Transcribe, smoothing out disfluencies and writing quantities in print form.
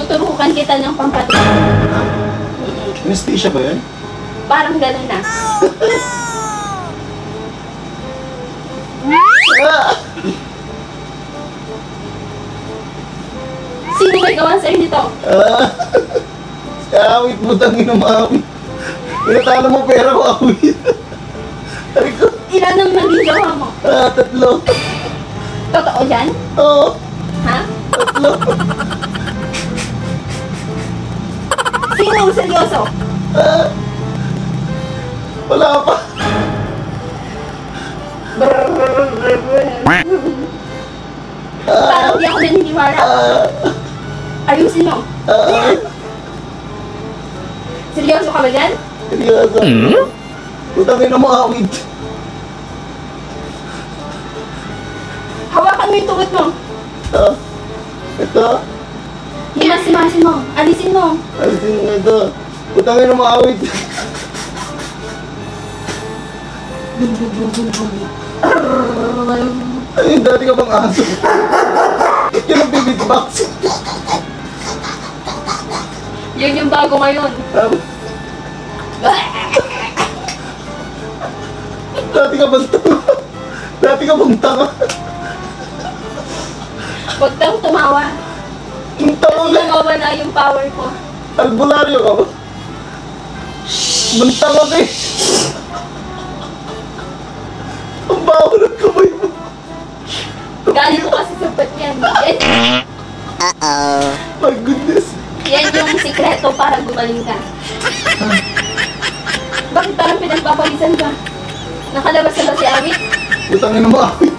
Tuturukan kita ng pampatid. Anesthesia ba yan? Parang gano'n na. Sino may gawa sa'yo nito? Awit mo, tangin na maawit. Pinatalo mo pera ko, awit. Sabi ko, Ilan ang naging gawa mo? 3. Totoo yan? Oo, Ha? 3. Sino ang seryoso? Wala pa. Parang di ako naniniwala. Ayusin mo. Seryoso ka ba dyan? Seryoso. Putangin na maawit. Hawakan mo yung tugot mo. Ito. Himas-himasin mo. Alisin mo. Alisin mo ito. Putangin na maawit. Ay, dati ka bang aso? Ba't ka nag-beatbox? Yun yung bago ngayon. Dati ka bang tanga? Dati ka bang tanga? Huwag kang tumawa. Ang tanga Kasi ka? nawawala yung power ko. Albularyo ka ba? Ang tanga ka eh. Ang baho ng kamay mo. Galing ko kasi sapat yan. My goodness. Yan yung sikreto para gumaling ka. Bakit parang pinagpapawisan ka? Nakalabas na ba si Awit? Putangin na maawit.